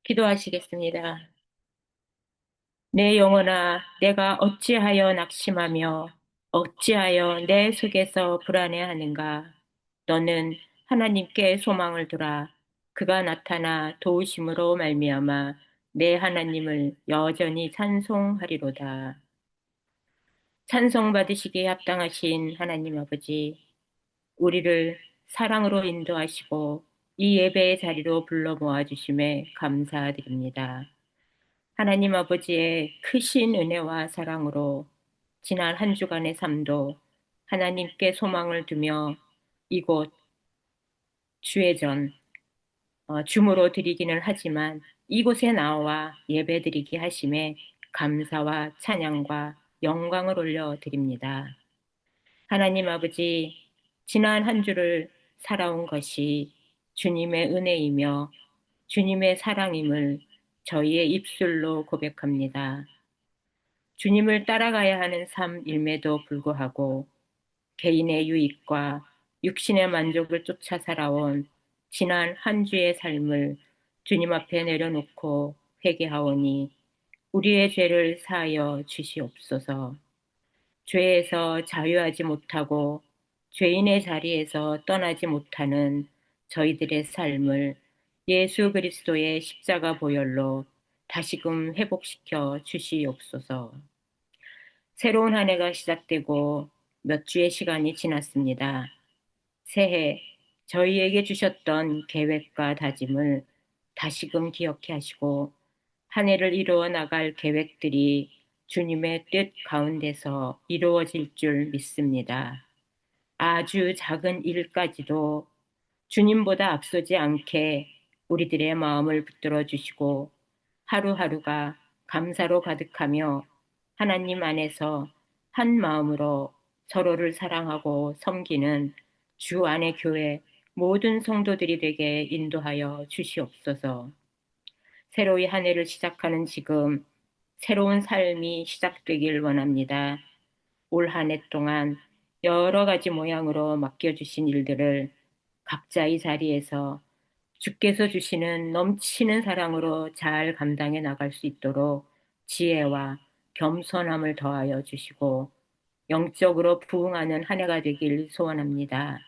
기도하시겠습니다. 내 영혼아, 내가 어찌하여 낙심하며 어찌하여 내 속에서 불안해하는가? 너는 하나님께 소망을 두라. 그가 나타나 도우심으로 말미암아 내 하나님을 여전히 찬송하리로다. 찬송받으시기에 합당하신 하나님 아버지, 우리를 사랑으로 인도하시고 이 예배의 자리로 불러 모아주심에 감사드립니다. 하나님 아버지의 크신 은혜와 사랑으로 지난 한 주간의 삶도 하나님께 소망을 두며 이곳 주회전, 줌으로 드리기는 하지만 이곳에 나와 예배드리게 하심에 감사와 찬양과 영광을 올려드립니다. 하나님 아버지, 지난 한 주를 살아온 것이 주님의 은혜이며 주님의 사랑임을 저희의 입술로 고백합니다. 주님을 따라가야 하는 삶임에도 불구하고 개인의 유익과 육신의 만족을 쫓아 살아온 지난 한 주의 삶을 주님 앞에 내려놓고 회개하오니 우리의 죄를 사하여 주시옵소서. 죄에서 자유하지 못하고 죄인의 자리에서 떠나지 못하는 저희들의 삶을 예수 그리스도의 십자가 보혈로 다시금 회복시켜 주시옵소서. 새로운 한 해가 시작되고 몇 주의 시간이 지났습니다. 새해 저희에게 주셨던 계획과 다짐을 다시금 기억해 하시고 한 해를 이루어 나갈 계획들이 주님의 뜻 가운데서 이루어질 줄 믿습니다. 아주 작은 일까지도 주님보다 앞서지 않게 우리들의 마음을 붙들어 주시고 하루하루가 감사로 가득하며 하나님 안에서 한 마음으로 서로를 사랑하고 섬기는 주 안의 교회 모든 성도들이 되게 인도하여 주시옵소서. 새로이 한 해를 시작하는 지금 새로운 삶이 시작되길 원합니다. 올 한 해 동안 여러 가지 모양으로 맡겨주신 일들을 각자의 자리에서 주께서 주시는 넘치는 사랑으로 잘 감당해 나갈 수 있도록 지혜와 겸손함을 더하여 주시고 영적으로 부흥하는 한 해가 되길 소원합니다.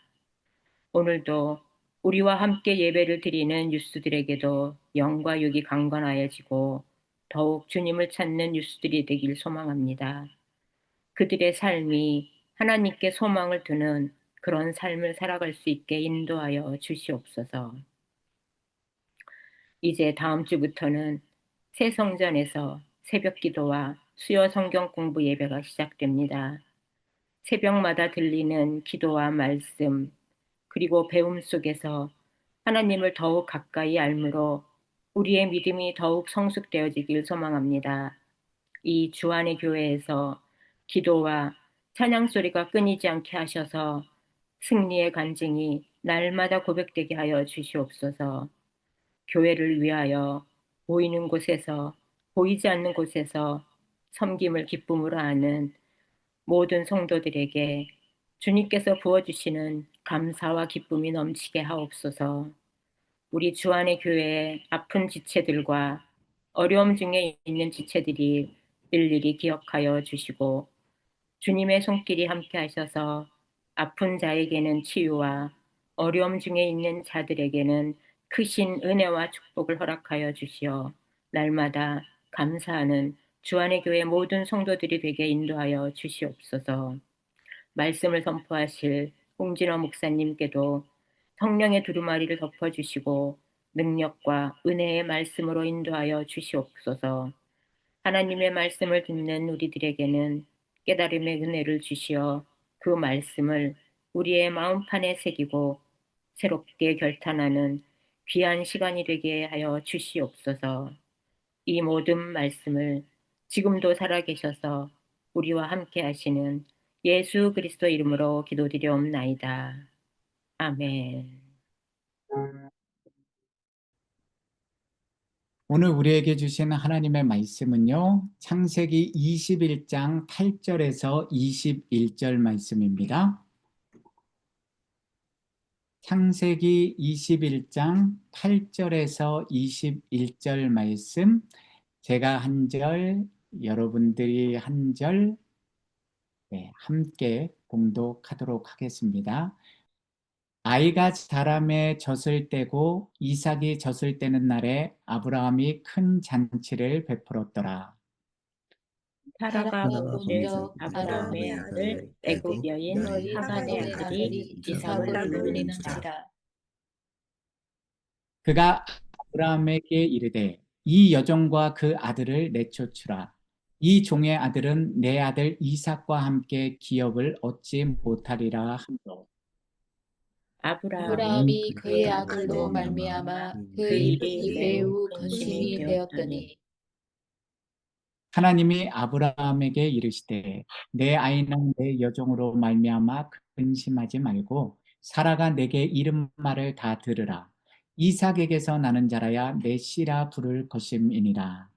오늘도 우리와 함께 예배를 드리는 유스들에게도 영과 육이 강건하여지고 더욱 주님을 찾는 유스들이 되길 소망합니다. 그들의 삶이 하나님께 소망을 두는 그런 삶을 살아갈 수 있게 인도하여 주시옵소서. 이제 다음 주부터는 새 성전에서 새벽 기도와 수요 성경 공부 예배가 시작됩니다. 새벽마다 들리는 기도와 말씀, 그리고 배움 속에서 하나님을 더욱 가까이 알므로 우리의 믿음이 더욱 성숙되어지길 소망합니다. 이 주안의 교회에서 기도와 찬양 소리가 끊이지 않게 하셔서 승리의 간증이 날마다 고백되게 하여 주시옵소서. 교회를 위하여 보이는 곳에서 보이지 않는 곳에서 섬김을 기쁨으로 하는 모든 성도들에게 주님께서 부어주시는 감사와 기쁨이 넘치게 하옵소서. 우리 주안의 교회의 아픈 지체들과 어려움 중에 있는 지체들이 일일이 기억하여 주시고 주님의 손길이 함께 하셔서 아픈 자에게는 치유와 어려움 중에 있는 자들에게는 크신 은혜와 축복을 허락하여 주시어 날마다 감사하는 주안의 교회 모든 성도들이 되게 인도하여 주시옵소서. 말씀을 선포하실 홍진호 목사님께도 성령의 두루마리를 덮어주시고 능력과 은혜의 말씀으로 인도하여 주시옵소서. 하나님의 말씀을 듣는 우리들에게는 깨달음의 은혜를 주시어 그 말씀을 우리의 마음판에 새기고 새롭게 결탄하는 귀한 시간이 되게 하여 주시옵소서. 이 모든 말씀을 지금도 살아계셔서 우리와 함께 하시는 예수 그리스도 이름으로 기도드려옵나이다. 아멘. 오늘 우리에게 주신 하나님의 말씀은요, 창세기 21장 8절에서 21절 말씀입니다. 창세기 21장 8절에서 21절 말씀, 제가 한 절, 여러분들이 한 절, 함께 봉독하도록 하겠습니다. 아이가 자라매 젖을 떼고 이삭이 젖을 떼는 날에 아브라함이 큰 잔치를 베풀었더라. 사라가 본즉 본즉 아브라함의 아들 애굽 여인 하간의 아들이 이삭을 놀리는지라. 그가 아브라함에게 이르되 이 여종과 그 아들을 내쫓으라. 이 종의 아들은 내 아들 이삭과 함께 기업을 얻지 못하리라 하므로. 아브라함이 그의 아들로 말미암아 그 일이 매우 근심이 되었더니 하나님이 아브라함에게 이르시되 내 아이는 내 여종으로 말미암아 근심하지 말고 사라가 내게 이른 말을 다 들으라. 이삭에게서 나는 자라야 내 씨라 부를 것임이니라.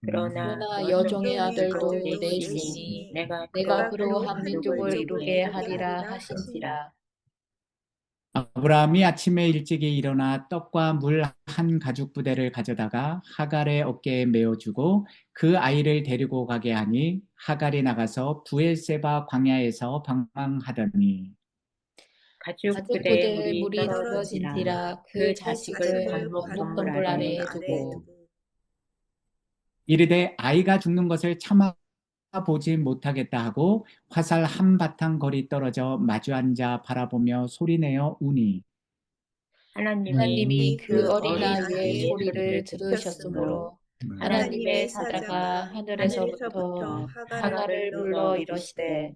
그러나 여종의 아들도 내 내 씨니 씨니 내가 내가 그로 그로 한 민족을 이루게 하리라 하신지라. 아브라함이 아침에 일찍이 일어나 떡과 물 한 가죽 부대를 가져다가 하갈의 어깨에 메어주고 그 아이를 데리고 가게 하니 하갈이 나가서 부엘세바 광야에서 방황하더니 가죽 부대에 부대에 물이 물이 떨어진지라 떨어진지라 그 그 자식을 자식을 관목동굴 관목동굴 아래에 아래에 두고 두고 이르되 아이가 죽는 것을 참아 보지 못하겠다 하고 화살 한바탕 거리 떨어져 마주 앉아 바라보며 소리내어 우니 하나님이 그 어린 아이의 아이의 소리를 들으셨으므로 하나님의 사자가 하늘에서부터 하갈을 불러 이르시되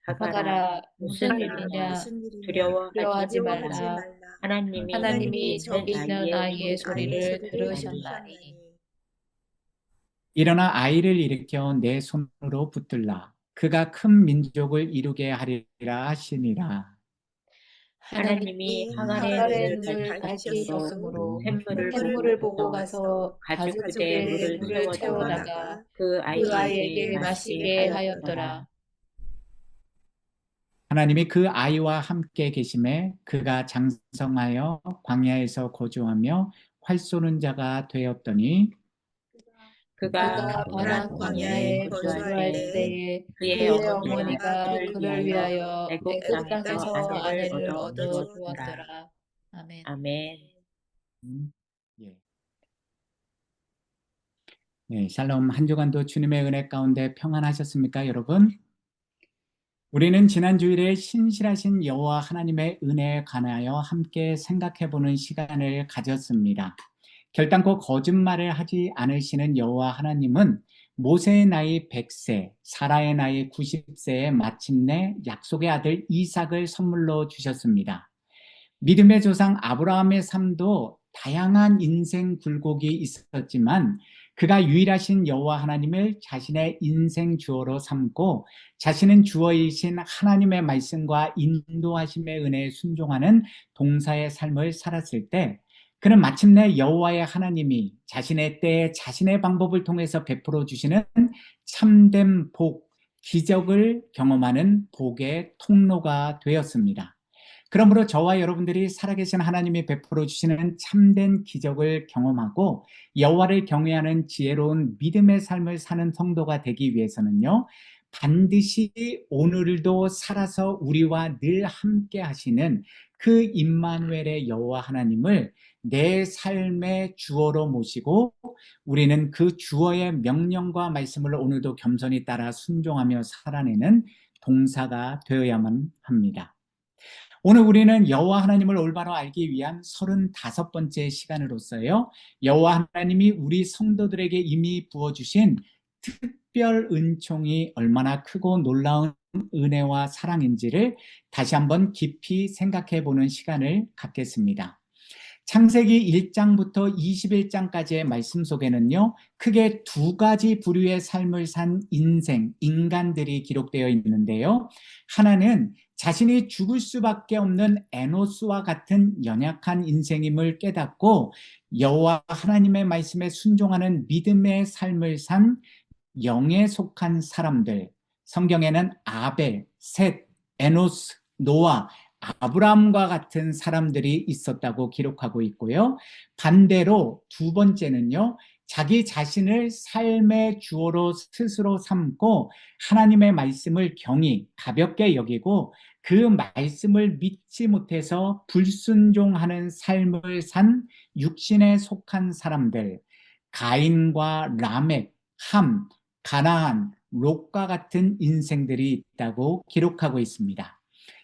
하갈아 무슨 일이냐 두려워하지 말라. 하나님이 저기 있는 아이의 소리를 들으셨나니 일어나 아이를 일으켜 내 손으로 붙들라. 그가 큰 민족을 이루게 하리라 하시니라. 하나님이 하갈의 하갈의 눈을 눈을 밝히셨으므로 밝히셨으므로 샘물을 샘물을 보고 보고 가서 가죽 가죽 부대에 부대에 물을 물을 채워다가 채워다가 그 그 아이에게 아이에게 마시게 마시게 하였더라. 하였더라. 하나님이 그 아이와 함께 계심에 그가 장성하여 광야에서 거주하며 활 쏘는 자가 되었더니 그가 그가 바란 광야에 거주할 때에 그의 그의 어머니가 어머니가 그를 위하여 애굽 애굽 땅에서 땅에서 아내를 얻어 주었더라. 주었더라. 아멘. 아멘. 예. 네, 샬롬. 한 주간도 주님의 은혜 가운데 평안하셨습니까, 여러분? 우리는 지난 주일에 신실하신 여호와 하나님의 은혜에 관하여 함께 생각해보는 시간을 가졌습니다. 결단코 거짓말을 하지 않으시는 여호와 하나님은 모세의 나이 100세, 사라의 나이 90세에 마침내 약속의 아들 이삭을 선물로 주셨습니다. 믿음의 조상 아브라함의 삶도 다양한 인생 굴곡이 있었지만 그가 유일하신 여호와 하나님을 자신의 인생 주어로 삼고 자신은 주어이신 하나님의 말씀과 인도하심의 은혜에 순종하는 동사의 삶을 살았을 때 그는 마침내 여호와의 하나님이 자신의 때에 자신의 방법을 통해서 베풀어 주시는 참된 복, 기적을 경험하는 복의 통로가 되었습니다. 그러므로 저와 여러분들이 살아계신 하나님이 베풀어 주시는 참된 기적을 경험하고 여호와를 경외하는 지혜로운 믿음의 삶을 사는 성도가 되기 위해서는요, 반드시 오늘도 살아서 우리와 늘 함께 하시는 그 임마누엘의 여호와 하나님을 내 삶의 주어로 모시고 우리는 그 주어의 명령과 말씀을 오늘도 겸손히 따라 순종하며 살아내는 동사가 되어야만 합니다. 오늘 우리는 여호와 하나님을 올바로 알기 위한 35번째 시간으로서요, 여호와 하나님이 우리 성도들에게 이미 부어주신 특별 은총이 얼마나 크고 놀라운 은혜와 사랑인지를 다시 한번 깊이 생각해 보는 시간을 갖겠습니다. 창세기 1장부터 21장까지의 말씀 속에는요, 크게 두 가지 부류의 삶을 산 인간들이 기록되어 있는데요. 하나는 자신이 죽을 수밖에 없는 에노스와 같은 연약한 인생임을 깨닫고 여호와 하나님의 말씀에 순종하는 믿음의 삶을 산 영에 속한 사람들, 성경에는 아벨, 셋, 에노스, 노아, 아브라함과 같은 사람들이 있었다고 기록하고 있고요. 반대로 두 번째는요, 자기 자신을 삶의 주어로 스스로 삼고 하나님의 말씀을 경히 가볍게 여기고 그 말씀을 믿지 못해서 불순종하는 삶을 산 육신에 속한 사람들, 가인과 라멕, 함, 가나안, 롯과 같은 인생들이 있다고 기록하고 있습니다.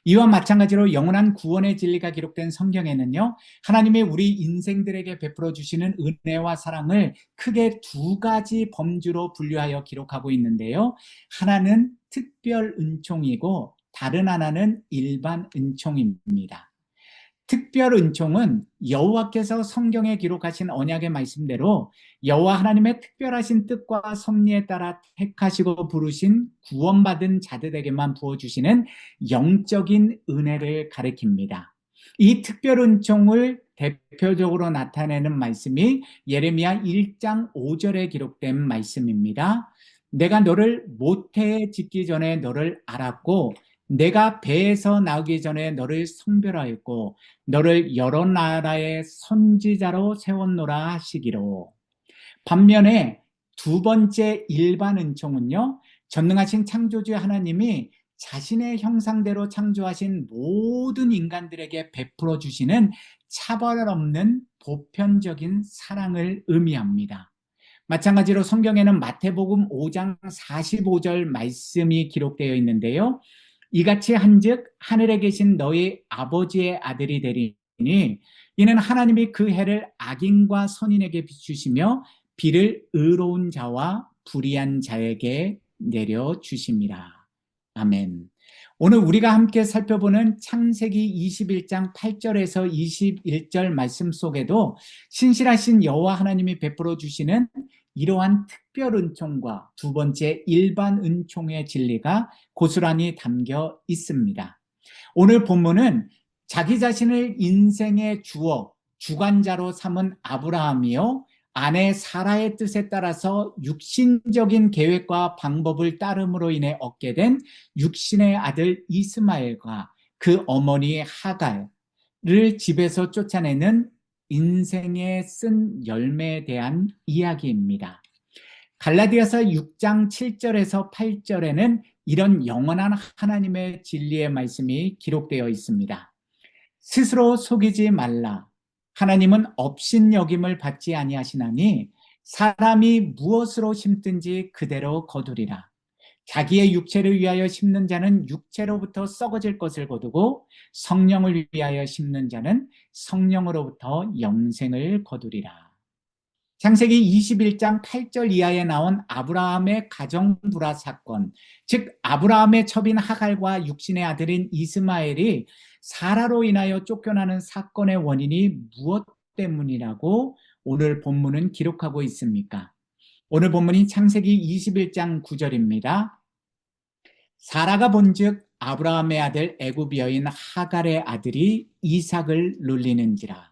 이와 마찬가지로 영원한 구원의 진리가 기록된 성경에는요, 하나님이 우리 인생들에게 베풀어 주시는 은혜와 사랑을 크게 두 가지 범주로 분류하여 기록하고 있는데요. 하나는 특별 은총이고 다른 하나는 일반 은총입니다. 특별 은총은 여호와께서 성경에 기록하신 언약의 말씀대로 여호와 하나님의 특별하신 뜻과 섭리에 따라 택하시고 부르신 구원받은 자들에게만 부어주시는 영적인 은혜를 가리킵니다. 이 특별 은총을 대표적으로 나타내는 말씀이 예레미야 1장 5절에 기록된 말씀입니다. 내가 너를 모태에 짓기 전에 너를 알았고 내가 배에서 나오기 전에 너를 성별하였고 너를 여러 나라의 선지자로 세웠노라 하시기로. 반면에 두 번째 일반 은총은요, 전능하신 창조주 하나님이 자신의 형상대로 창조하신 모든 인간들에게 베풀어 주시는 차별 없는 보편적인 사랑을 의미합니다. 마찬가지로 성경에는 마태복음 5장 45절 말씀이 기록되어 있는데요. 이같이 한즉 하늘에 계신 너희 아버지의 아들이 되리니 이는 하나님이 그 해를 악인과 선인에게 비추시며 비를 의로운 자와 불의한 자에게 내려주심이라. 아멘. 오늘 우리가 함께 살펴보는 창세기 21장 8절에서 21절 말씀 속에도 신실하신 여호와 하나님이 베풀어 주시는 이러한 특별 은총과 두 번째 일반 은총의 진리가 고스란히 담겨 있습니다. 오늘 본문은 자기 자신을 인생의 주어, 주관자로 삼은 아브라함이요, 아내 사라의 뜻에 따라서 육신적인 계획과 방법을 따름으로 인해 얻게 된 육신의 아들 이스마엘과 그 어머니 하갈을 집에서 쫓아내는 인생의 쓴 열매에 대한 이야기입니다. 갈라디아서 6장 7절에서 8절에는 이런 영원한 하나님의 진리의 말씀이 기록되어 있습니다. 스스로 속이지 말라. 하나님은 업신여김을 받지 아니하시나니 사람이 무엇으로 심든지 그대로 거두리라. 자기의 육체를 위하여 심는 자는 육체로부터 썩어질 것을 거두고 성령을 위하여 심는 자는 성령으로부터 영생을 거두리라. 창세기 21장 8절 이하에 나온 아브라함의 가정불화 사건, 즉 아브라함의 첩인 하갈과 육신의 아들인 이스마엘이 사라로 인하여 쫓겨나는 사건의 원인이 무엇 때문이라고 오늘 본문은 기록하고 있습니까? 오늘 본문이 창세기 21장 9절입니다. 사라가 본즉 아브라함의 아들 애굽 여인 하갈의 아들이 이삭을 놀리는지라.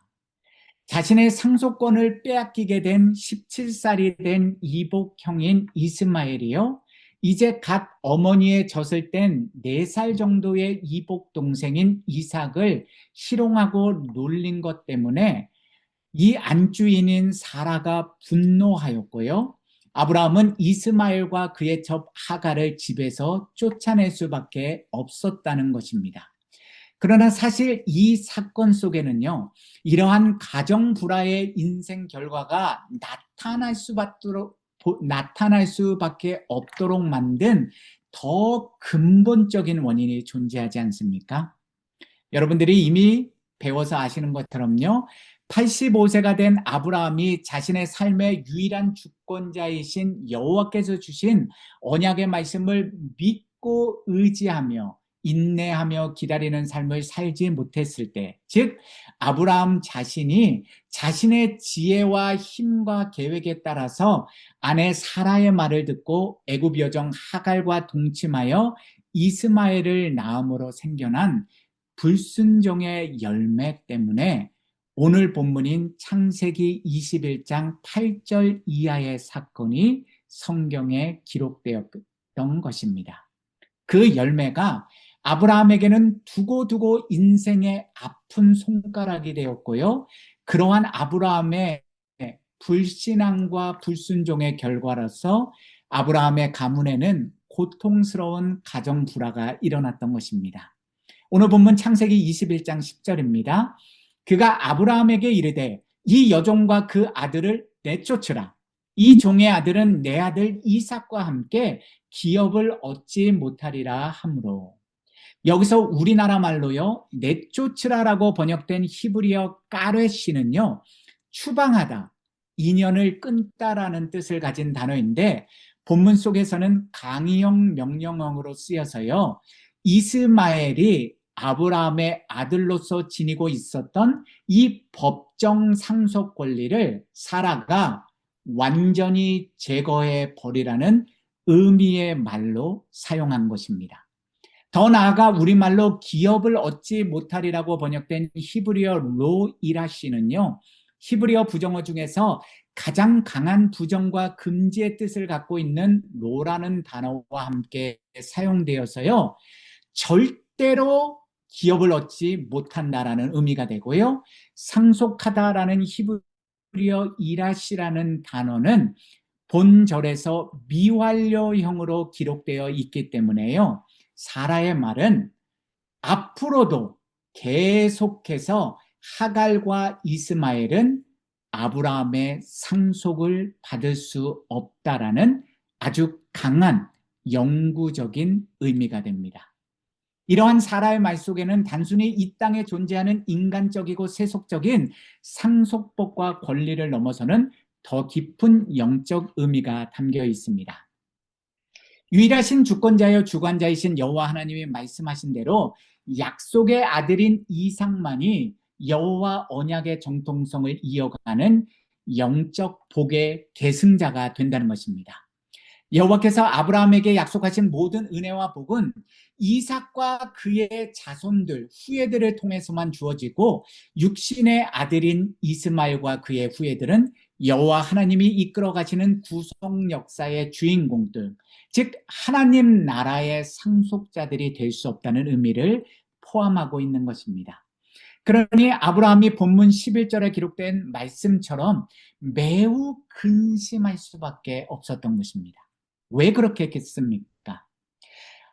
자신의 상속권을 빼앗기게 된 17살이 된 이복형인 이스마엘이요, 이제 갓 어머니의 젖을 뗀 4살 정도의 이복 동생인 이삭을 희롱하고 놀린 것 때문에 이 안주인인 사라가 분노하였고요, 아브라함은 이스마엘과 그의 첩 하갈을 집에서 쫓아낼 수밖에 없었다는 것입니다. 그러나 사실 이 사건 속에는요, 이러한 가정 불화의 인생 결과가 나타날 수밖에 없도록 만든 더 근본적인 원인이 존재하지 않습니까? 여러분들이 이미 배워서 아시는 것처럼요, 85세가 된 아브라함이 자신의 삶의 유일한 주권자이신 여호와께서 주신 언약의 말씀을 믿고 의지하며 인내하며 기다리는 삶을 살지 못했을 때, 즉 아브라함 자신이 자신의 지혜와 힘과 계획에 따라서 아내 사라의 말을 듣고 애굽 여정 하갈과 동침하여 이스마엘을 낳음으로 생겨난 불순종의 열매 때문에 오늘 본문인 창세기 21장 8절 이하의 사건이 성경에 기록되었던 것입니다. 그 열매가 아브라함에게는 두고두고 인생의 아픈 손가락이 되었고요. 그러한 아브라함의 불신앙과 불순종의 결과로서 아브라함의 가문에는 고통스러운 가정 불화가 일어났던 것입니다. 오늘 본문 창세기 21장 10절입니다. 그가 아브라함에게 이르되 이 여종과 그 아들을 내쫓으라. 이 종의 아들은 내 아들 이삭과 함께 기업을 얻지 못하리라 하므로. 여기서 우리나라 말로요, 내쫓으라라고 번역된 히브리어 까레시는요, 추방하다, 인연을 끊다라는 뜻을 가진 단어인데 본문 속에서는 강의형 명령어로 쓰여서요, 이스마엘이 아브라함의 아들로서 지니고 있었던 이 법정 상속 권리를 사라가 완전히 제거해 버리라는 의미의 말로 사용한 것입니다. 더 나아가 우리말로 기업을 얻지 못하리라고 번역된 히브리어 로이라시는요, 히브리어 부정어 중에서 가장 강한 부정과 금지의 뜻을 갖고 있는 로라는 단어와 함께 사용되어서요, 절대로 기업을 얻지 못한다라는 의미가 되고요, 상속하다라는 히브리어 이라시라는 단어는 본절에서 미완료형으로 기록되어 있기 때문에요, 사라의 말은 앞으로도 계속해서 하갈과 이스마엘은 아브라함의 상속을 받을 수 없다라는 아주 강한 영구적인 의미가 됩니다. 이러한 사라의 말 속에는 단순히 이 땅에 존재하는 인간적이고 세속적인 상속법과 권리를 넘어서는 더 깊은 영적 의미가 담겨 있습니다. 유일하신 주권자여 주관자이신 여호와 하나님이 말씀하신 대로 약속의 아들인 이삭만이 여호와 언약의 정통성을 이어가는 영적 복의 계승자가 된다는 것입니다. 여호와께서 아브라함에게 약속하신 모든 은혜와 복은 이삭과 그의 자손들, 후예들을 통해서만 주어지고 육신의 아들인 이스마엘과 그의 후예들은 여호와 하나님이 이끌어 가시는 구속 역사의 주인공들, 즉 하나님 나라의 상속자들이 될 수 없다는 의미를 포함하고 있는 것입니다. 그러니 아브라함이 본문 11절에 기록된 말씀처럼 매우 근심할 수밖에 없었던 것입니다. 왜 그렇게 했겠습니까?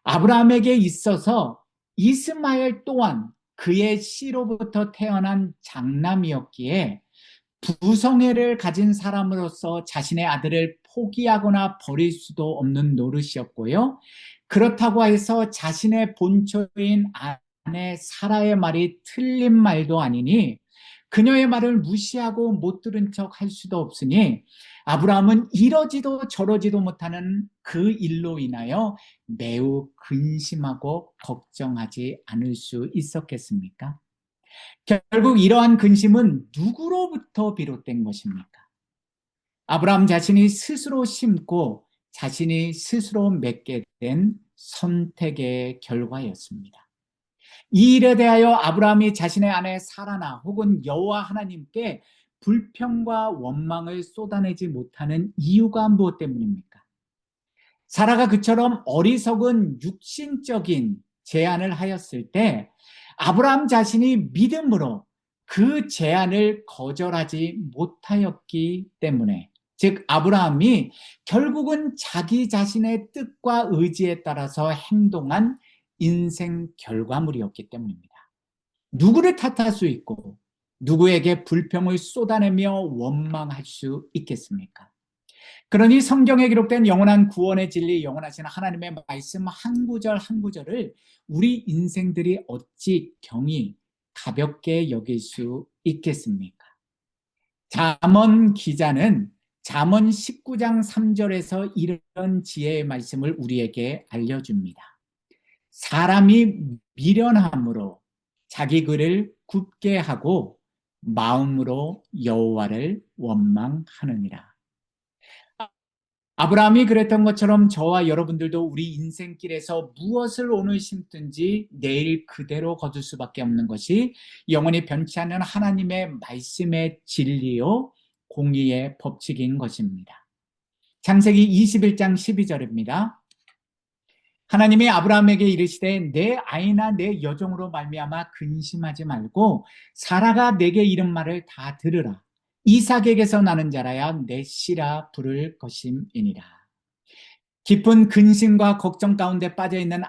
아브라함에게 있어서 이스마엘 또한 그의 씨로부터 태어난 장남이었기에 부성애를 가진 사람으로서 자신의 아들을 포기하거나 버릴 수도 없는 노릇이었고요. 그렇다고 해서 자신의 본처인 아내 사라의 말이 틀린 말도 아니니 그녀의 말을 무시하고 못 들은 척 할 수도 없으니 아브라함은 이러지도 저러지도 못하는 그 일로 인하여 매우 근심하고 걱정하지 않을 수 있었겠습니까? 결국 이러한 근심은 누구로부터 비롯된 것입니까? 아브라함 자신이 스스로 심고 자신이 스스로 맺게 된 선택의 결과였습니다. 이 일에 대하여 아브라함이 자신의 아내 사라나 혹은 여호와 하나님께 불평과 원망을 쏟아내지 못하는 이유가 무엇 때문입니까? 사라가 그처럼 어리석은 육신적인 제안을 하였을 때 아브라함 자신이 믿음으로 그 제안을 거절하지 못하였기 때문에, 즉 아브라함이 결국은 자기 자신의 뜻과 의지에 따라서 행동한 인생 결과물이었기 때문입니다. 누구를 탓할 수 있고 누구에게 불평을 쏟아내며 원망할 수 있겠습니까? 그러니 성경에 기록된 영원한 구원의 진리, 영원하신 하나님의 말씀 한 구절 한 구절을 우리 인생들이 어찌 경히 가볍게 여길 수 있겠습니까? 잠언 기자는 잠언 19장 3절에서 이런 지혜의 말씀을 우리에게 알려줍니다. 사람이 미련함으로 자기 글을 굽게 하고 마음으로 여호와를 원망하느니라. 아브라함이 그랬던 것처럼 저와 여러분들도 우리 인생길에서 무엇을 오늘 심든지 내일 그대로 거둘 수밖에 없는 것이 영원히 변치 않는 하나님의 말씀의 진리요 공의의 법칙인 것입니다. 창세기 21장 12절입니다. 하나님이 아브라함에게 이르시되 내 아이나 내 여종으로 말미암아 근심하지 말고 사라가 내게 이른 말을 다 들으라. 이삭에게서 나는 자라야 내 씨라 부를 것임이니라. 깊은 근심과 걱정 가운데 빠져있는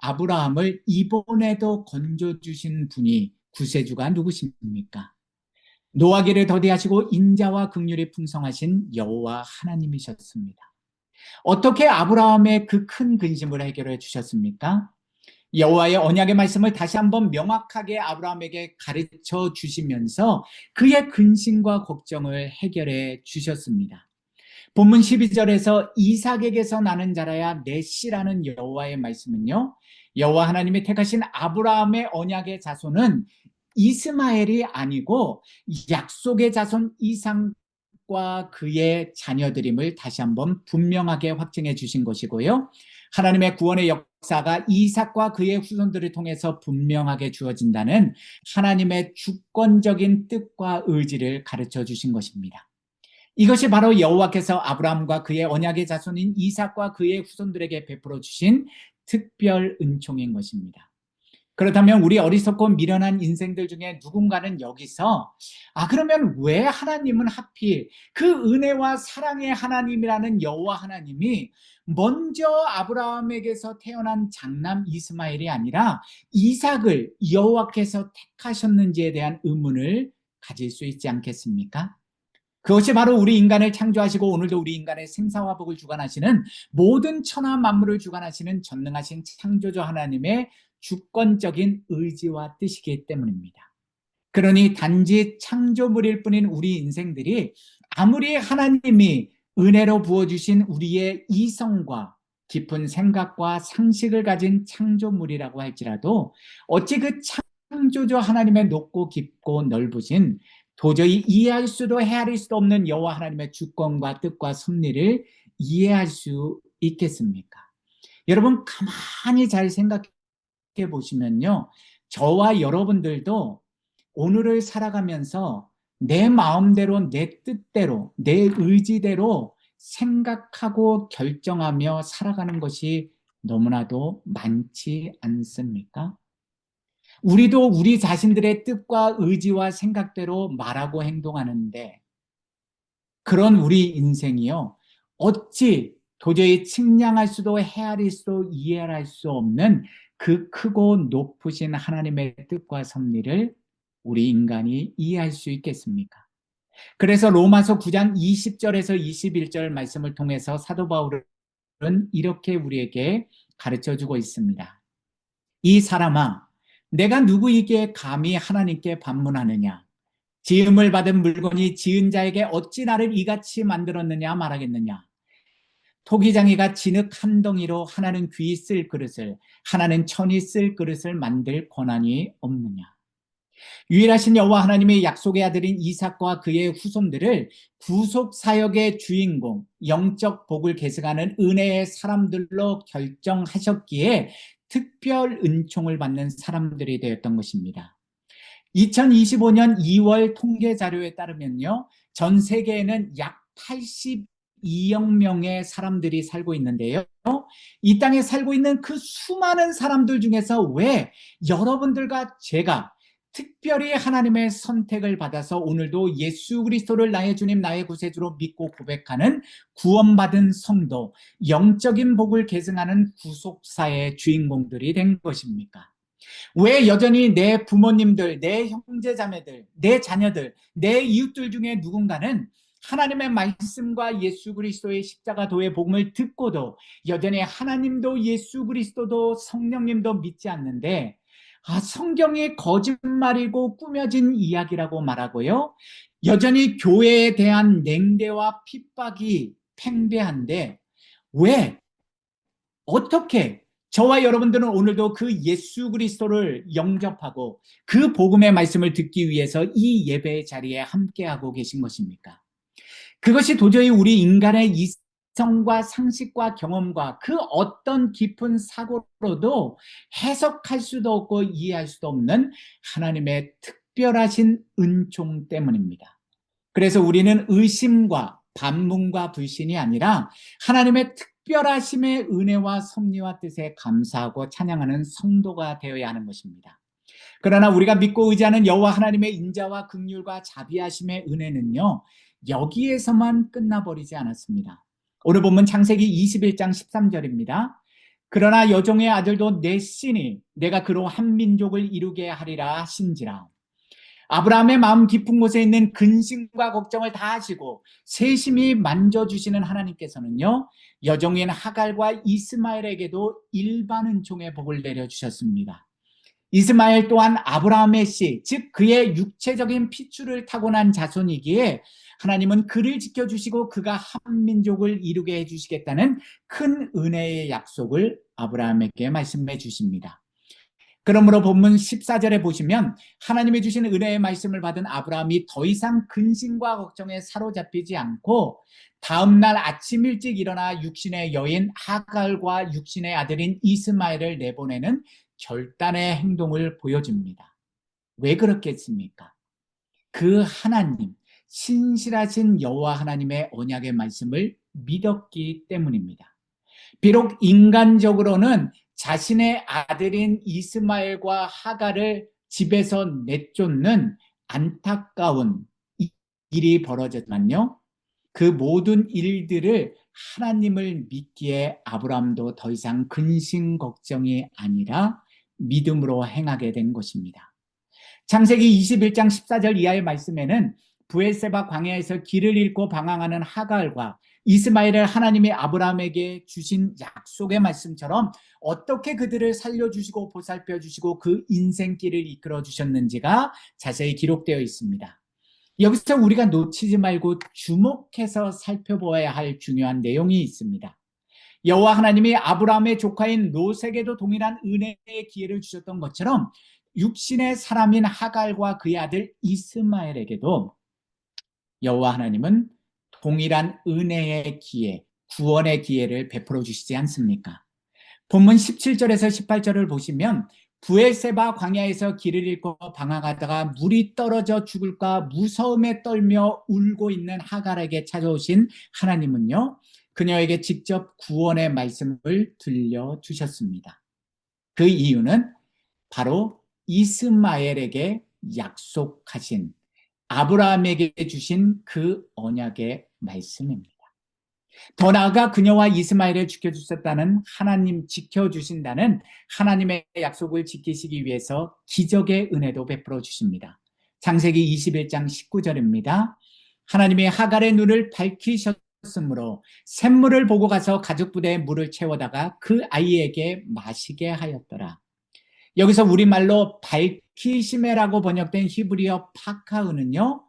아브라함을 이번에도 건져주신 분이 구세주가 누구십니까? 노하기를 더디하시고 인자와 긍휼이 풍성하신 여호와 하나님이셨습니다. 어떻게 아브라함의 그 큰 근심을 해결해 주셨습니까? 여호와의 언약의 말씀을 다시 한번 명확하게 아브라함에게 가르쳐 주시면서 그의 근심과 걱정을 해결해 주셨습니다. 본문 12절에서 이삭에게서 나는 자라야 내 씨라는 여호와의 말씀은요, 여호와 하나님이 택하신 아브라함의 언약의 자손은 이스마엘이 아니고 약속의 자손 이삭과 그의 자녀들임을 다시 한번 분명하게 확증해 주신 것이고요. 하나님의 구원의 역사가 이삭과 그의 후손들을 통해서 분명하게 주어진다는 하나님의 주권적인 뜻과 의지를 가르쳐 주신 것입니다. 이것이 바로 여호와께서 아브라함과 그의 언약의 자손인 이삭과 그의 후손들에게 베풀어 주신 특별 은총인 것입니다. 그렇다면 우리 어리석고 미련한 인생들 중에 누군가는 여기서 그러면 왜 하나님은 하필 그 은혜와 사랑의 하나님이라는 여호와 하나님이 먼저 아브라함에게서 태어난 장남 이스마엘이 아니라 이삭을 여호와께서 택하셨는지에 대한 의문을 가질 수 있지 않겠습니까? 그것이 바로 우리 인간을 창조하시고 오늘도 우리 인간의 생사화복을 주관하시는 모든 천하 만물을 주관하시는 전능하신 창조주 하나님의 주권적인 의지와 뜻이기 때문입니다. 그러니 단지 창조물일 뿐인 우리 인생들이 아무리 하나님이 은혜로 부어주신 우리의 이성과 깊은 생각과 상식을 가진 창조물이라고 할지라도 어찌 그 창조주 하나님의 높고 깊고 넓으신 도저히 이해할 수도 헤아릴 수도 없는 여호와 하나님의 주권과 뜻과 섭리를 이해할 수 있겠습니까? 여러분 가만히 잘 생각해 보시면요, 저와 여러분들도 오늘을 살아가면서 내 마음대로, 내 뜻대로, 내 의지대로 생각하고 결정하며 살아가는 것이 너무나도 많지 않습니까? 우리도 우리 자신들의 뜻과 의지와 생각대로 말하고 행동하는데, 그런 우리 인생이요, 어찌 도저히 측량할 수도 헤아릴 수도 이해할 수 없는 그 크고 높으신 하나님의 뜻과 섭리를 우리 인간이 이해할 수 있겠습니까? 그래서 로마서 9장 20절에서 21절 말씀을 통해서 사도 바울은 이렇게 우리에게 가르쳐주고 있습니다. 이 사람아, 내가 누구에게 감히 하나님께 반문하느냐? 지음을 받은 물건이 지은 자에게 어찌 나를 이같이 만들었느냐 말하겠느냐? 토기장이가 진흙 한 덩이로 하나는 귀 쓸 그릇을, 하나는 천이 쓸 그릇을 만들 권한이 없느냐? 유일하신 여호와 하나님의 약속의 아들인 이삭과 그의 후손들을 구속 사역의 주인공, 영적 복을 계승하는 은혜의 사람들로 결정하셨기에 특별 은총을 받는 사람들이 되었던 것입니다. 2025년 2월 통계 자료에 따르면요, 전 세계에는 약 82억 명의 사람들이 살고 있는데요, 이 땅에 살고 있는 그 수많은 사람들 중에서 왜 여러분들과 제가 특별히 하나님의 선택을 받아서 오늘도 예수 그리스도를 나의 주님 나의 구세주로 믿고 고백하는 구원받은 성도, 영적인 복을 계승하는 구속사의 주인공들이 된 것입니까? 왜 여전히 내 부모님들, 내 형제자매들, 내 자녀들, 내 이웃들 중에 누군가는 하나님의 말씀과 예수 그리스도의 십자가 도의 복음을 듣고도 여전히 하나님도 예수 그리스도도 성령님도 믿지 않는데, 성경이 거짓말이고 꾸며진 이야기라고 말하고요, 여전히 교회에 대한 냉대와 핍박이 팽배한데, 왜, 어떻게 저와 여러분들은 오늘도 그 예수 그리스도를 영접하고 그 복음의 말씀을 듣기 위해서 이 예배의 자리에 함께하고 계신 것입니까? 그것이 도저히 우리 인간의 이성과 상식과 경험과 그 어떤 깊은 사고로도 해석할 수도 없고 이해할 수도 없는 하나님의 특별하신 은총 때문입니다. 그래서 우리는 의심과 반문과 불신이 아니라 하나님의 특별하심의 은혜와 섭리와 뜻에 감사하고 찬양하는 성도가 되어야 하는 것입니다. 그러나 우리가 믿고 의지하는 여호와 하나님의 인자와 긍휼과 자비하심의 은혜는요, 여기에서만 끝나버리지 않았습니다. 오늘 본문 창세기 21장 13절입니다. 그러나 여종의 아들도 내 씨니 내가 그로 한 민족을 이루게 하리라 하신지라. 아브라함의 마음 깊은 곳에 있는 근심과 걱정을 다 하시고 세심히 만져주시는 하나님께서는요, 여종인 하갈과 이스마엘에게도 일반 은총의 복을 내려주셨습니다. 이스마엘 또한 아브라함의 씨, 즉 그의 육체적인 핏줄을 타고난 자손이기에 하나님은 그를 지켜주시고 그가 한 민족을 이루게 해주시겠다는 큰 은혜의 약속을 아브라함에게 말씀해 주십니다. 그러므로 본문 14절에 보시면 하나님이 주신 은혜의 말씀을 받은 아브라함이 더 이상 근심과 걱정에 사로잡히지 않고 다음날 아침 일찍 일어나 육신의 여인 하갈과 육신의 아들인 이스마엘을 내보내는 결단의 행동을 보여줍니다. 왜 그렇겠습니까? 그 하나님, 신실하신 여호와 하나님의 언약의 말씀을 믿었기 때문입니다. 비록 인간적으로는 자신의 아들인 이스마엘과 하갈을 집에서 내쫓는 안타까운 일이 벌어졌지만요, 그 모든 일들을 하나님을 믿기에 아브라함도 더 이상 근심 걱정이 아니라 믿음으로 행하게 된 것입니다. 창세기 21장 14절 이하의 말씀에는 브엘세바 광야에서 길을 잃고 방황하는 하갈과 이스마엘을 하나님이 아브라함에게 주신 약속의 말씀처럼 어떻게 그들을 살려주시고 보살펴주시고 그 인생길을 이끌어 주셨는지가 자세히 기록되어 있습니다. 여기서 우리가 놓치지 말고 주목해서 살펴보아야 할 중요한 내용이 있습니다. 여호와 하나님이 아브라함의 조카인 롯에게도 동일한 은혜의 기회를 주셨던 것처럼 육신의 사람인 하갈과 그의 아들 이스마엘에게도 여호와 하나님은 동일한 은혜의 기회, 구원의 기회를 베풀어 주시지 않습니까? 본문 17절에서 18절을 보시면 브엘세바 광야에서 길을 잃고 방황하다가 물이 떨어져 죽을까 무서움에 떨며 울고 있는 하갈에게 찾아오신 하나님은요, 그녀에게 직접 구원의 말씀을 들려주셨습니다. 그 이유는 바로 이스마엘에게 약속하신, 아브라함에게 주신 그 언약의 말씀입니다. 더 나아가 그녀와 이스마엘을 지켜주셨다는 하나님, 지켜주신다는 하나님의 약속을 지키시기 위해서 기적의 은혜도 베풀어 주십니다. 창세기 21장 19절입니다. 하나님이 하갈의 눈을 밝히셨으므로 샘물을 보고 가서 가죽 부대에 물을 채워다가 그 아이에게 마시게 하였더라. 여기서 우리말로 밝히심이라고 번역된 히브리어 파카은은요,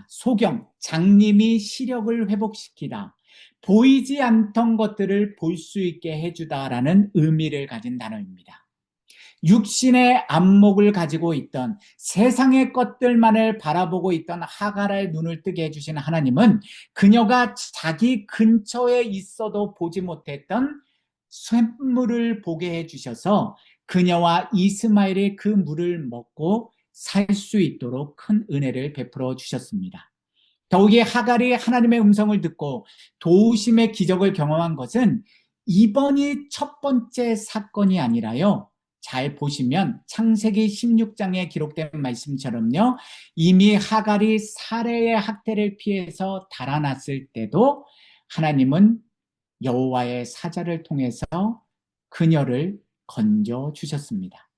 소경, 장님이 시력을 회복시키다, 보이지 않던 것들을 볼 수 있게 해주다라는 의미를 가진 단어입니다. 육신의 안목을 가지고 있던, 세상의 것들만을 바라보고 있던 하갈의 눈을 뜨게 해주신 하나님은 그녀가 자기 근처에 있어도 보지 못했던 샘물을 보게 해주셔서 그녀와 이스마엘이 그 물을 먹고 살 수 있도록 큰 은혜를 베풀어 주셨습니다. 더욱이 하갈이 하나님의 음성을 듣고 도우심의 기적을 경험한 것은 이번이 첫 번째 사건이 아니라요, 잘 보시면 창세기 16장에 기록된 말씀처럼요, 이미 하갈이 사레의 학대를 피해서 달아났을 때도 하나님은 여호와의 사자를 통해서 그녀를 건져 주셨습니다.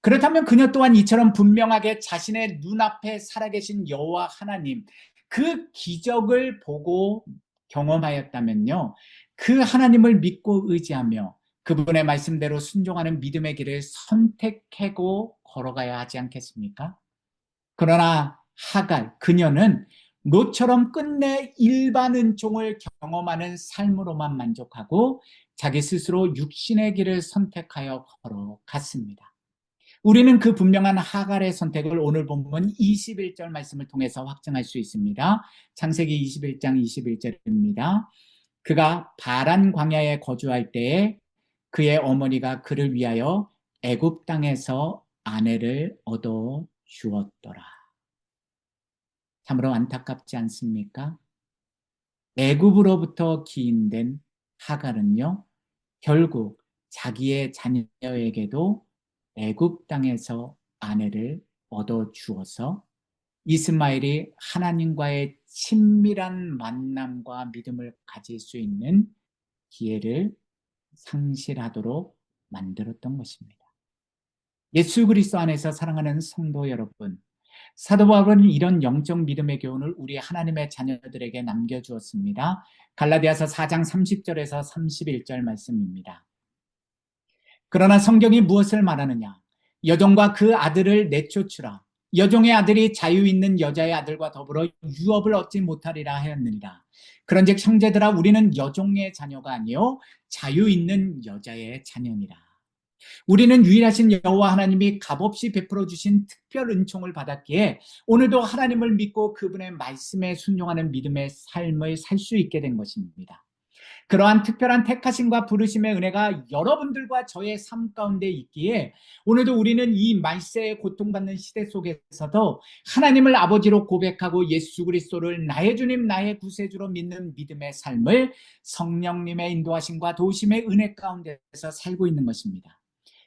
그렇다면 그녀 또한 이처럼 분명하게 자신의 눈앞에 살아계신 여호와 하나님, 그 기적을 보고 경험하였다면요, 그 하나님을 믿고 의지하며 그분의 말씀대로 순종하는 믿음의 길을 선택하고 걸어가야 하지 않겠습니까? 그러나 하갈, 그녀는 롯처럼 끝내 일반 은총을 경험하는 삶으로만 만족하고 자기 스스로 육신의 길을 선택하여 걸어갔습니다. 우리는 그 분명한 하갈의 선택을 오늘 본문 21절 말씀을 통해서 확증할 수 있습니다. 창세기 21장 21절입니다. 그가 바란 광야에 거주할 때에 그의 어머니가 그를 위하여 애굽 땅에서 아내를 얻어 주었더라. 참으로 안타깝지 않습니까? 애굽으로부터 기인된 하갈은요, 결국 자기의 자녀에게도 애굽 땅에서 아내를 얻어 주어서 이스마엘이 하나님과의 친밀한 만남과 믿음을 가질 수 있는 기회를 상실하도록 만들었던 것입니다. 예수 그리스도 안에서 사랑하는 성도 여러분, 사도 바울은 이런 영적 믿음의 교훈을 우리 하나님의 자녀들에게 남겨주었습니다. 갈라디아서 4장 30절에서 31절 말씀입니다. 그러나 성경이 무엇을 말하느냐? 여종과 그 아들을 내쫓으라. 여종의 아들이 자유 있는 여자의 아들과 더불어 유업을 얻지 못하리라 하였느니라. 그런즉 형제들아, 우리는 여종의 자녀가 아니요 자유 있는 여자의 자녀니라. 우리는 유일하신 여호와 하나님이 값없이 베풀어 주신 특별 은총을 받았기에 오늘도 하나님을 믿고 그분의 말씀에 순종하는 믿음의 삶을 살 수 있게 된 것입니다. 그러한 특별한 택하심과 부르심의 은혜가 여러분들과 저의 삶 가운데 있기에 오늘도 우리는 이 말세에 고통받는 시대 속에서도 하나님을 아버지로 고백하고 예수 그리스도를 나의 주님 나의 구세주로 믿는 믿음의 삶을 성령님의 인도하심과 도우심의 은혜 가운데서 살고 있는 것입니다.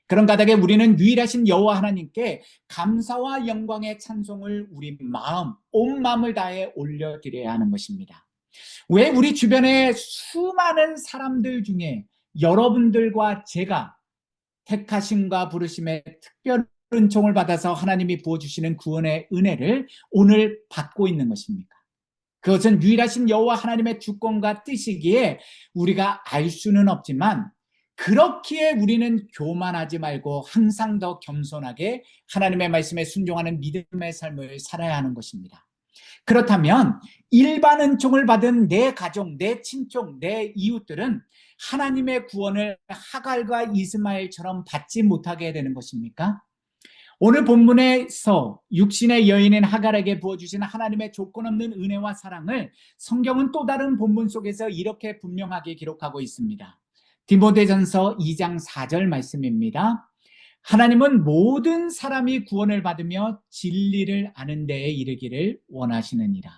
그런 까닭에 우리는 유일하신 여호와 하나님께 감사와 영광의 찬송을 우리 마음, 온 마음을 다해 올려드려야 하는 것입니다. 왜 우리 주변에 수많은 사람들 중에 여러분들과 제가 택하심과 부르심의 특별 은총을 받아서 하나님이 부어주시는 구원의 은혜를 오늘 받고 있는 것입니까? 그것은 유일하신 여호와 하나님의 주권과 뜻이기에 우리가 알 수는 없지만 그렇기에 우리는 교만하지 말고 항상 더 겸손하게 하나님의 말씀에 순종하는 믿음의 삶을 살아야 하는 것입니다. 그렇다면 일반 은총을 받은 내 가족, 내 친족, 내 이웃들은 하나님의 구원을 하갈과 이스마엘처럼 받지 못하게 되는 것입니까? 오늘 본문에서 육신의 여인인 하갈에게 부어주신 하나님의 조건 없는 은혜와 사랑을 성경은 또 다른 본문 속에서 이렇게 분명하게 기록하고 있습니다. 디모데전서 2장 4절 말씀입니다. 하나님은 모든 사람이 구원을 받으며 진리를 아는 데에 이르기를 원하시느니라.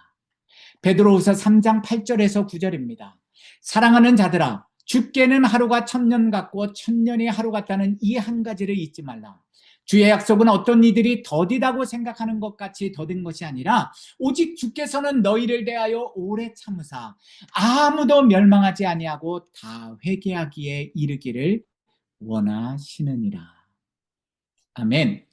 베드로후서 3장 8절에서 9절입니다. 사랑하는 자들아, 주께는 하루가 천년 같고 천년이 하루 같다는 이 한 가지를 잊지 말라. 주의 약속은 어떤 이들이 더디다고 생각하는 것 같이 더딘 것이 아니라 오직 주께서는 너희를 대하여 오래 참으사 아무도 멸망하지 아니하고 다 회개하기에 이르기를 원하시느니라. 아멘.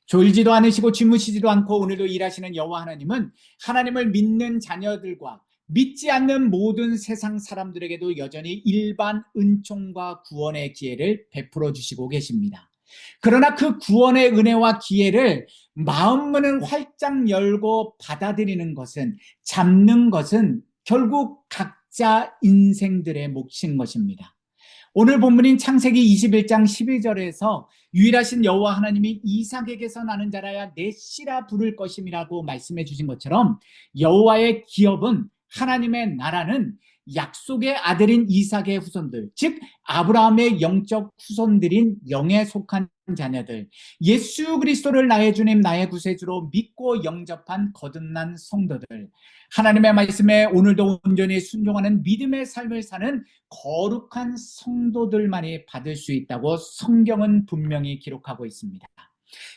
졸지도 않으시고 주무시지도 않고 오늘도 일하시는 여호와 하나님은 하나님을 믿는 자녀들과 믿지 않는 모든 세상 사람들에게도 여전히 일반 은총과 구원의 기회를 베풀어 주시고 계십니다. 그러나 그 구원의 은혜와 기회를 마음문을 활짝 열고 받아들이는 것은, 잡는 것은 결국 각자 인생들의 몫인 것입니다. 오늘 본문인 창세기 21장 12절에서 유일하신 여호와 하나님이 이삭에게서 나는 자라야 내 씨라 부를 것임이라고 말씀해 주신 것처럼 여호와의 기업은, 하나님의 나라는 약속의 아들인 이삭의 후손들, 즉 아브라함의 영적 후손들인 영에 속한 자녀들, 예수 그리스도를 나의 주님 나의 구세주로 믿고 영접한 거듭난 성도들, 하나님의 말씀에 오늘도 온전히 순종하는 믿음의 삶을 사는 거룩한 성도들만이 받을 수 있다고 성경은 분명히 기록하고 있습니다.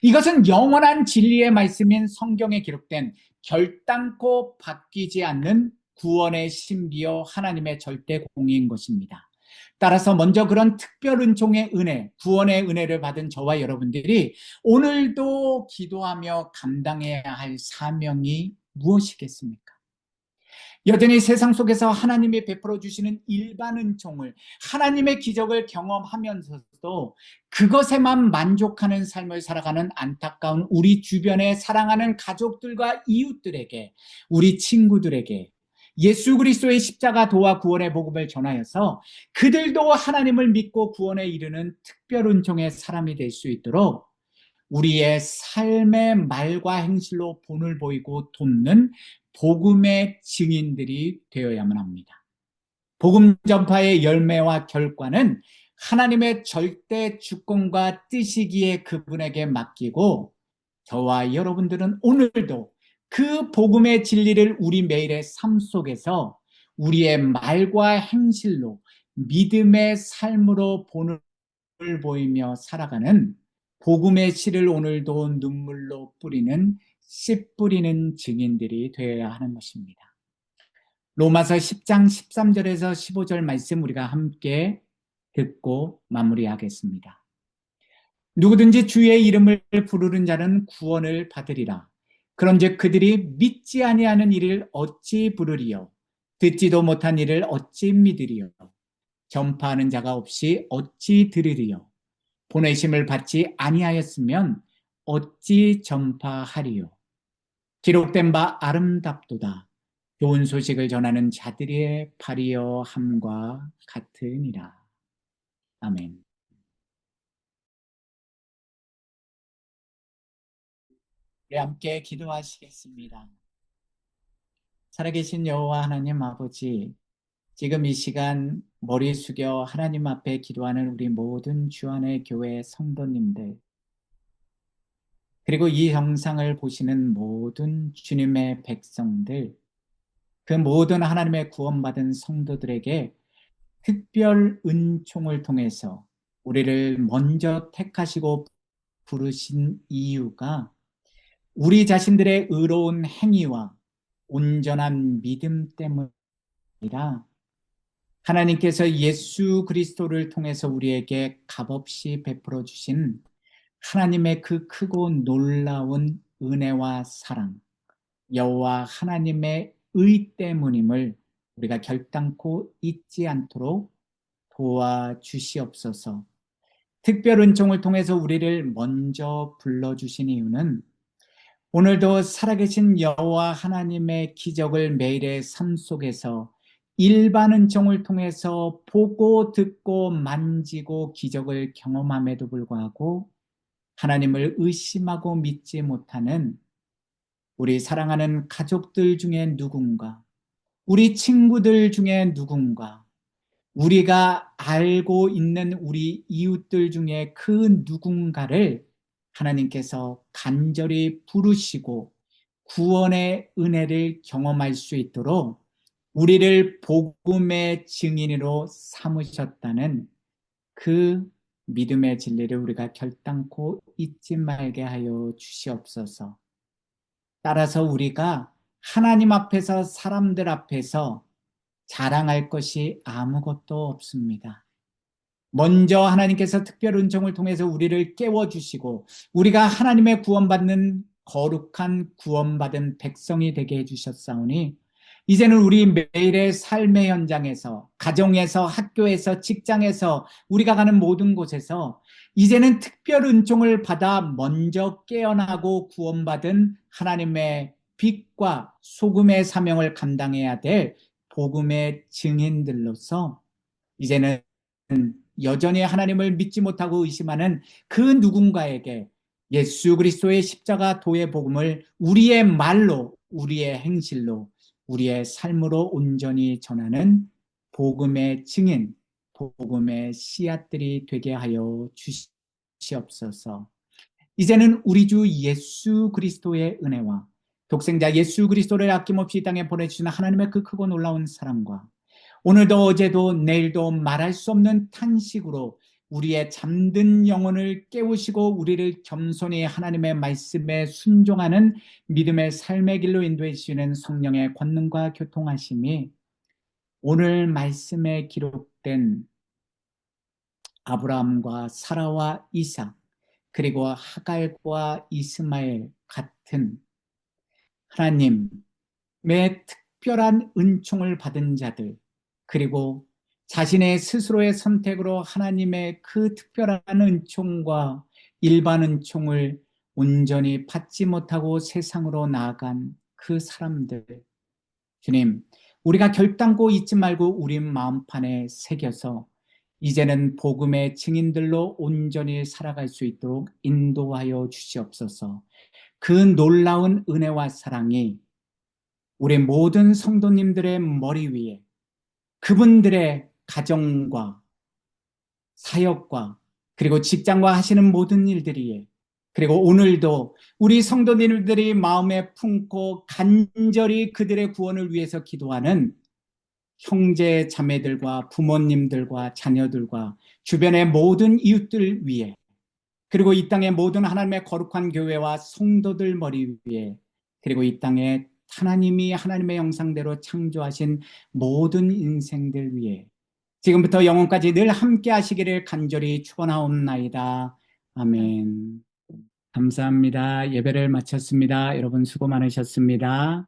이것은 영원한 진리의 말씀인 성경에 기록된 결단코 바뀌지 않는 구원의 신비요 하나님의 절대 공의인 것입니다. 따라서 먼저 그런 특별 은총의 은혜, 구원의 은혜를 받은 저와 여러분들이 오늘도 기도하며 감당해야 할 사명이 무엇이겠습니까? 여전히 세상 속에서 하나님이 베풀어 주시는 일반 은총을, 하나님의 기적을 경험하면서도 그것에만 만족하는 삶을 살아가는 안타까운 우리 주변에 사랑하는 가족들과 이웃들에게, 우리 친구들에게 예수 그리스도의 십자가 도와 구원의 복음을 전하여서 그들도 하나님을 믿고 구원에 이르는 특별 은총의 사람이 될 수 있도록 우리의 삶의 말과 행실로 본을 보이고 돕는 복음의 증인들이 되어야만 합니다. 복음 전파의 열매와 결과는 하나님의 절대 주권과 뜻이기에 그분에게 맡기고, 저와 여러분들은 오늘도 그 복음의 진리를 우리 매일의 삶 속에서 우리의 말과 행실로 믿음의 삶으로 본을 보이며 살아가는 복음의 씨를 오늘도 눈물로 뿌리는 씨 뿌리는 증인들이 되어야 하는 것입니다. 로마서 10장 13절에서 15절 말씀 우리가 함께 듣고 마무리하겠습니다. 누구든지 주의 이름을 부르는 자는 구원을 받으리라. 그런즉 그들이 믿지 아니하는 이를 어찌 부르리요? 듣지도 못한 이를 어찌 믿으리요? 전파하는 자가 없이 어찌 들으리요? 보내심을 받지 아니하였으면 어찌 전파하리요? 기록된 바 아름답도다. 좋은 소식을 전하는 자들의 발이여 함과 같으니라. 아멘. 우리 함께 기도하시겠습니다. 살아계신 여호와 하나님 아버지, 지금 이 시간 머리 숙여 하나님 앞에 기도하는 우리 모든 주안의 교회 성도님들, 그리고 이 영상을 보시는 모든 주님의 백성들, 그 모든 하나님의 구원받은 성도들에게 특별 은총을 통해서 우리를 먼저 택하시고 부르신 이유가 우리 자신들의 의로운 행위와 온전한 믿음 때문이라, 하나님께서 예수 그리스도를 통해서 우리에게 값없이 베풀어 주신 하나님의 그 크고 놀라운 은혜와 사랑, 여호와 하나님의 의 때문임을 우리가 결단코 잊지 않도록 도와주시옵소서. 특별 은총을 통해서 우리를 먼저 불러주신 이유는 오늘도 살아계신 여호와 하나님의 기적을 매일의 삶 속에서 일반 은총을 통해서 보고 듣고 만지고 기적을 경험함에도 불구하고 하나님을 의심하고 믿지 못하는 우리 사랑하는 가족들 중에 누군가, 우리 친구들 중에 누군가, 우리가 알고 있는 우리 이웃들 중에 그 누군가를 하나님께서 간절히 부르시고 구원의 은혜를 경험할 수 있도록 우리를 복음의 증인으로 삼으셨다는 그 믿음의 진리를 우리가 결단코 잊지 말게 하여 주시옵소서. 따라서 우리가 하나님 앞에서 사람들 앞에서 자랑할 것이 아무것도 없습니다. 먼저 하나님께서 특별 은총을 통해서 우리를 깨워주시고 우리가 하나님의 구원받는 거룩한 구원받은 백성이 되게 해주셨사오니 이제는 우리 매일의 삶의 현장에서, 가정에서, 학교에서, 직장에서, 우리가 가는 모든 곳에서 이제는 특별 은총을 받아 먼저 깨어나고 구원받은 하나님의 빛과 소금의 사명을 감당해야 될 복음의 증인들로서 이제는 여전히 하나님을 믿지 못하고 의심하는 그 누군가에게 예수 그리스도의 십자가 도의 복음을 우리의 말로, 우리의 행실로, 우리의 삶으로 온전히 전하는 복음의 증인, 복음의 씨앗들이 되게 하여 주시옵소서. 이제는 우리 주 예수 그리스도의 은혜와 독생자 예수 그리스도를 아낌없이 이 땅에 보내주시는 하나님의 그 크고 놀라운 사랑과 오늘도 어제도 내일도 말할 수 없는 탄식으로 우리의 잠든 영혼을 깨우시고 우리를 겸손히 하나님의 말씀에 순종하는 믿음의 삶의 길로 인도해 주시는 성령의 권능과 교통하심이 오늘 말씀에 기록된 아브라함과 사라와 이삭 그리고 하갈과 이스마엘 같은 하나님의 특별한 은총을 받은 자들, 그리고 자신의 스스로의 선택으로 하나님의 그 특별한 은총과 일반 은총을 온전히 받지 못하고 세상으로 나아간 그 사람들, 주님, 우리가 결단코 잊지 말고 우리 마음판에 새겨서 이제는 복음의 증인들로 온전히 살아갈 수 있도록 인도하여 주시옵소서. 그 놀라운 은혜와 사랑이 우리 모든 성도님들의 머리 위에, 그분들의 가정과 사역과 그리고 직장과 하시는 모든 일들이에, 그리고 오늘도 우리 성도님들이 마음에 품고 간절히 그들의 구원을 위해서 기도하는 형제 자매들과 부모님들과 자녀들과 주변의 모든 이웃들 위해, 그리고 이 땅의 모든 하나님의 거룩한 교회와 성도들 머리 위에, 그리고 이 땅에 하나님이 하나님의 형상대로 창조하신 모든 인생들 위해 지금부터 영원까지 늘 함께 하시기를 간절히 축원하옵나이다. 아멘. 감사합니다. 예배를 마쳤습니다. 여러분 수고 많으셨습니다.